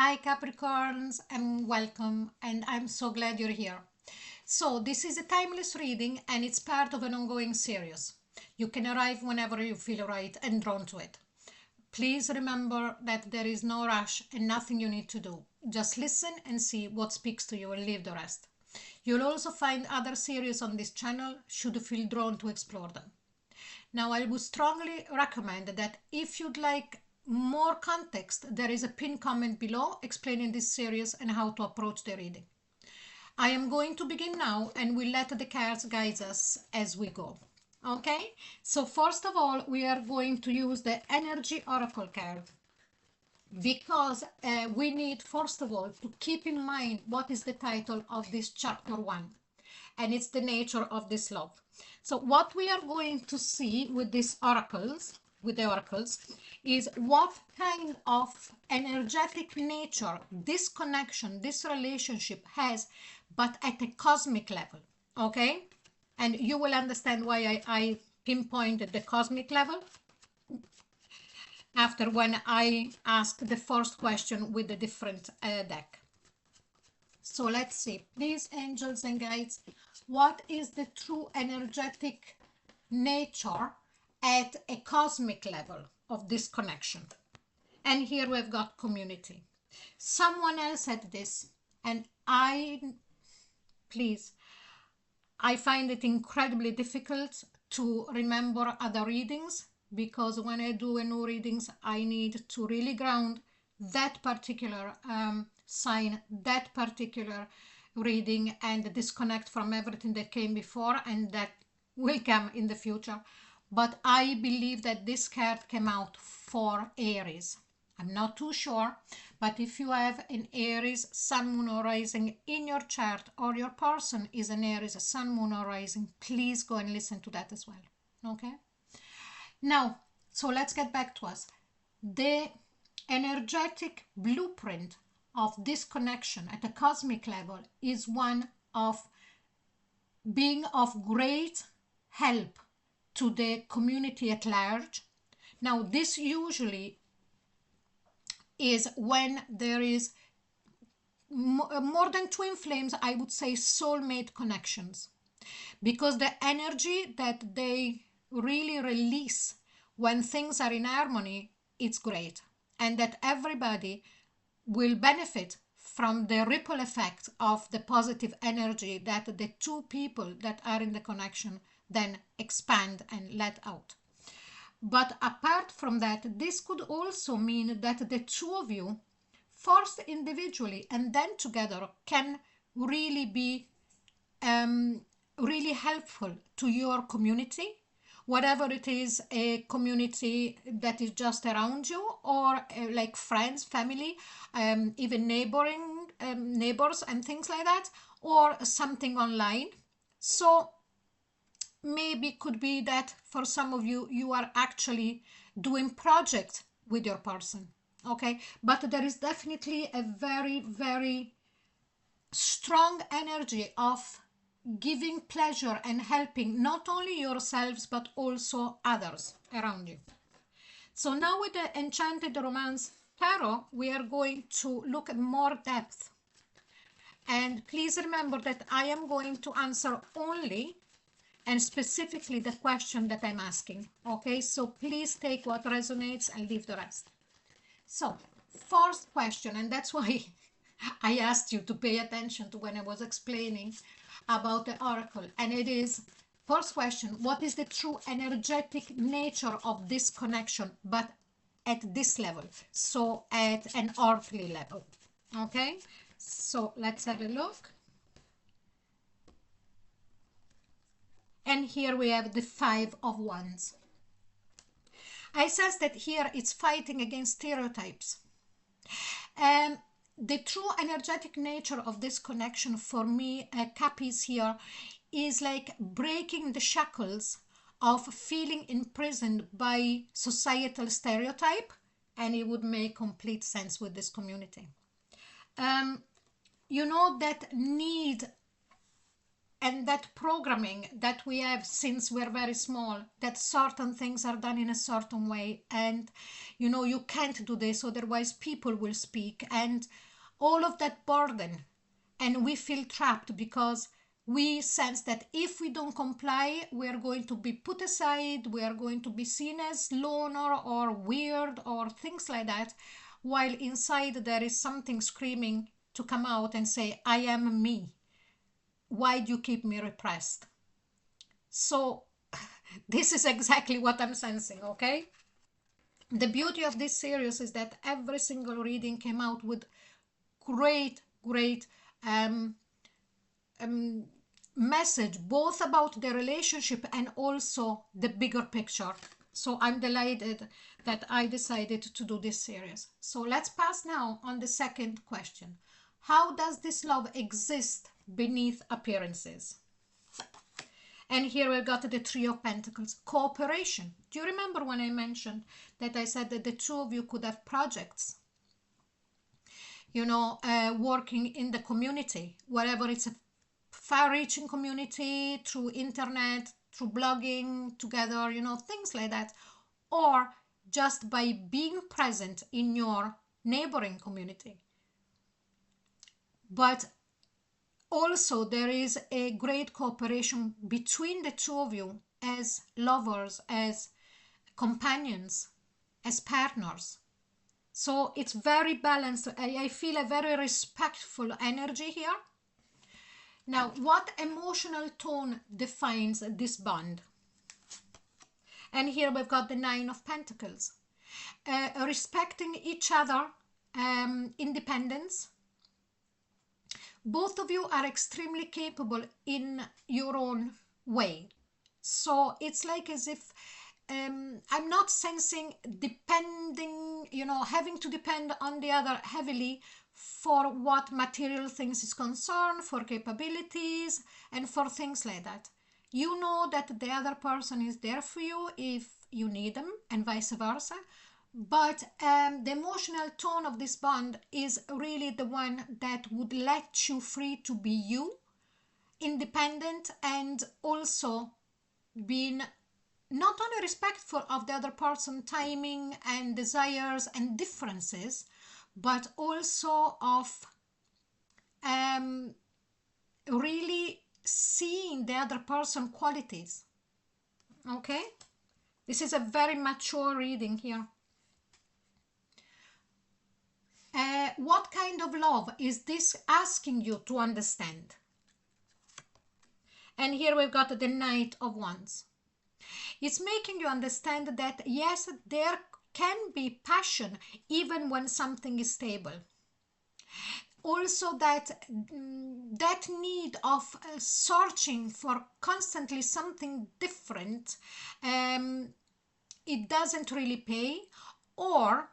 Hi Capricorns and welcome, and I'm so glad you're here. So this is a timeless reading and it's part of an ongoing series. You can arrive whenever you feel right and drawn to it. Please remember that there is no rush and nothing you need to do. Just listen and see what speaks to you and leave the rest. You'll also find other series on this channel should you feel drawn to explore them. Now, I would strongly recommend that if you'd like more context, there is a pinned comment below explaining this series and how to approach the reading. I am going to begin now and we'll let the cards guide us as we go. Okay, so first of all, we are going to use the Energy Oracle card because we need, first of all, to keep in mind what is the title of this chapter 1, and it's the nature of this love. So what we are going to see with these oracles, is what kind of energetic nature this connection, this relationship has, but at a cosmic level. Okay, and you will understand why I pinpointed the cosmic level after when I asked the first question with a different deck. So let's see, please, angels and guides, what is the true energetic nature at a cosmic level of this connection? And here we've got community. Someone else said this, and I find it incredibly difficult to remember other readings because when I do a new readings, I need to really ground that particular sign, that particular reading, and disconnect from everything that came before and that will come in the future. But I believe that this card came out for Aries. I'm not too sure, but if you have an Aries sun, moon, or rising in your chart, or your person is an Aries sun, moon, or rising, please go and listen to that as well. Okay, now, so let's get back to us. The energetic blueprint of this connection at a cosmic level is one of being of great help to the community at large. Now, this usually is when there is more than twin flames, I would say soulmate connections, because the energy that they really release when things are in harmony, it's great, and that everybody will benefit from the ripple effect of the positive energy that the two people that are in the connection then expand and let out. But apart from that, this could also mean that the two of you, first individually and then together, can really be really helpful to your community, whatever it is, a community that is just around you, or like friends, family, even neighbors and things like that, or something online. So maybe could be that for some of you, you are actually doing projects with your person. Okay, but there is definitely a very, very strong energy of giving pleasure and helping not only yourselves but also others around you. So now with the Enchanted Romance Tarot, we are going to look at more depth. And please remember that I am going to answer only and specifically the question that I'm asking. Okay, so please take what resonates and leave the rest. So, first question, and that's why I asked you to pay attention to when I was explaining about the oracle, and it is first question: what is the true energetic nature of this connection, but at this level, so at an earthly level? Okay, so let's have a look. And here we have the Five of Wands. I says that here it's fighting against stereotypes. The true energetic nature of this connection for me, Cappies here, is like breaking the shackles of feeling imprisoned by societal stereotype, and it would make complete sense with this community. You know, that need and that programming that we have since we're very small, that certain things are done in a certain way, and you know, you can't do this, otherwise people will speak, and all of that burden. And we feel trapped because we sense that if we don't comply, we are going to be put aside, we are going to be seen as loner or weird or things like that, while inside there is something screaming to come out and say, I am me. Why do you keep me repressed? So this is exactly what I'm sensing, okay? The beauty of this series is that every single reading came out with great um, message, both about the relationship and also the bigger picture. So I'm delighted that I decided to do this series. So let's pass now on the second question. How does this love exist beneath appearances? And here we've got the Three of Pentacles, cooperation. Do you remember when I mentioned that I said that the two of you could have projects? You know, working in the community, wherever it's a far-reaching community, through internet, through blogging together, you know, things like that. Or just by being present in your neighboring community. But also there is a great cooperation between the two of you as lovers, as companions, as partners. So it's very balanced. I feel a very respectful energy here. Now, what emotional tone defines this bond? And here we've got the Nine of Pentacles. Respecting each other, independence. Both of you are extremely capable in your own way. So it's like as if I'm not sensing depending, you know, having to depend on the other heavily for what material things is concerned, for capabilities, and for things like that. You know that the other person is there for you if you need them, and vice versa. But the emotional tone of this bond is really the one that would let you free to be you, independent, and also being not only respectful of the other person's timing and desires and differences, but also of really seeing the other person's qualities. Okay? This is a very mature reading here. What kind of love is this asking you to understand? And here we've got the Knight of Wands. It's making you understand that yes, there can be passion even when something is stable. Also that need of searching for constantly something different, it doesn't really pay. Or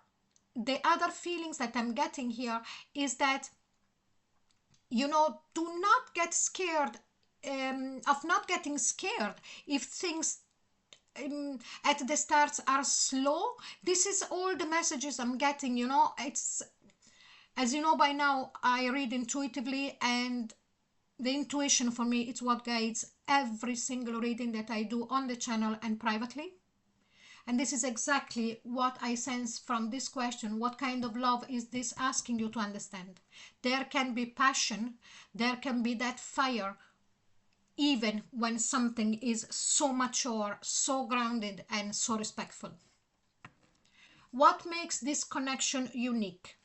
the other feelings that I'm getting here is that, you know, do not get scared of not getting scared if things at the starts are slow. This is all the messages I'm getting, you know. It's, as you know by now, I read intuitively, and the intuition for me, it's what guides every single reading that I do on the channel and privately. And this is exactly what I sense from this question. What kind of love is this asking you to understand? There can be passion, there can be that fire, even when something is so mature, so grounded, and so respectful. What makes this connection unique?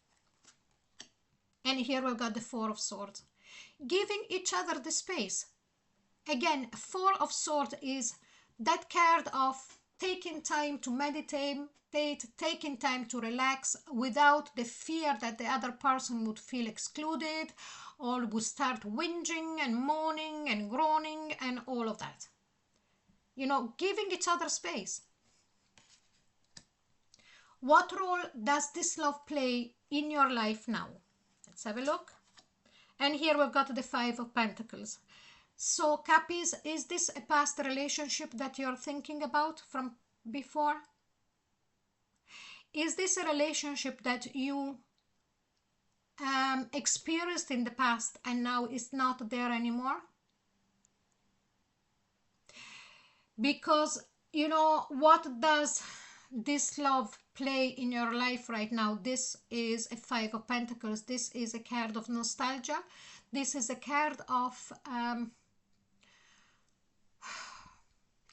And here we've got the Four of Swords. Giving each other the space. Again, Four of Swords is that card of taking time to meditate, taking time to relax without the fear that the other person would feel excluded or would start whinging and moaning and groaning and all of that. You know, giving each other space. What role does this love play in your life now? Let's have a look. And here we've got the Five of Pentacles. So, Cappies, is this a past relationship that you're thinking about from before? Is this a relationship that you experienced in the past and now is not there anymore? because you know what does this love play in your life right now? This is a Five of Pentacles. This is a card of nostalgia. This is a card of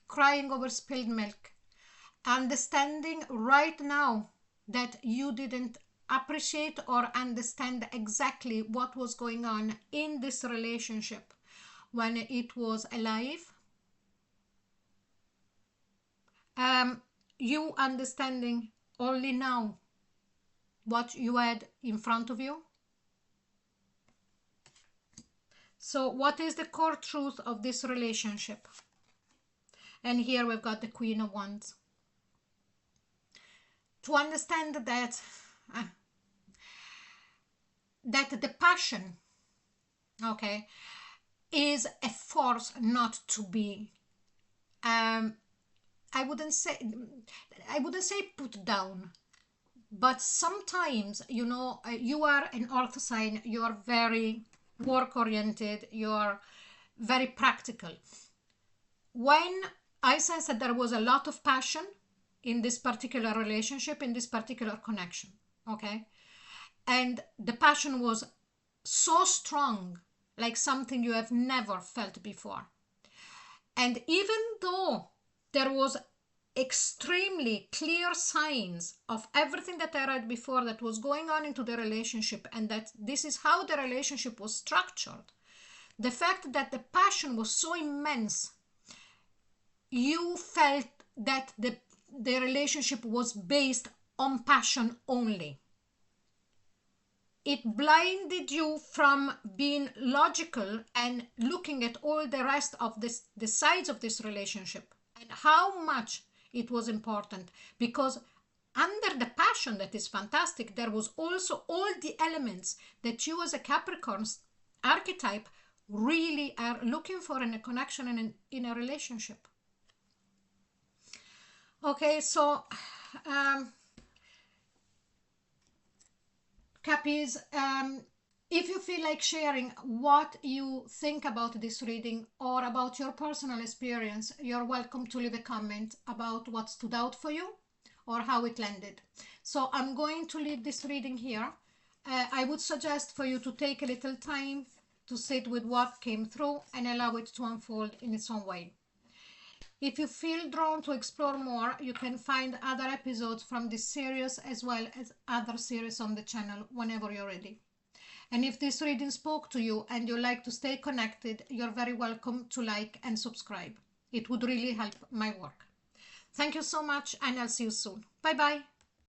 crying over spilled milk, understanding right now that you didn't appreciate or understand exactly what was going on in this relationship when it was alive. You understanding only now what you had in front of you. So what is the core truth of this relationship? And here we've got the Queen of Wands. To understand that that the passion, okay, is a force not to be I wouldn't say put down, but sometimes, you know, you are an earth sign, you are very work oriented, you are very practical. When I sensed that there was a lot of passion in this particular relationship, in this particular connection, okay, and the passion was so strong, like something you have never felt before. And even though there was extremely clear signs of everything that I read before that was going on into the relationship, and that this is how the relationship was structured, the fact that the passion was so immense, you felt that the relationship was based on passion only. It blinded you from being logical and looking at all the rest of the sides of this relationship and how much it was important, because under the passion that is fantastic, there was also all the elements that you as a Capricorn archetype really are looking for in a connection and in a relationship. Okay, so Cappies, if you feel like sharing what you think about this reading or about your personal experience, you're welcome to leave a comment about what stood out for you or how it landed. So I'm going to leave this reading here. I would suggest for you to take a little time to sit with what came through and allow it to unfold in its own way. If you feel drawn to explore more, you can find other episodes from this series as well as other series on the channel whenever you're ready. And if this reading spoke to you and you like to stay connected, you're very welcome to like and subscribe. It would really help my work. Thank you so much, and I'll see you soon. Bye bye.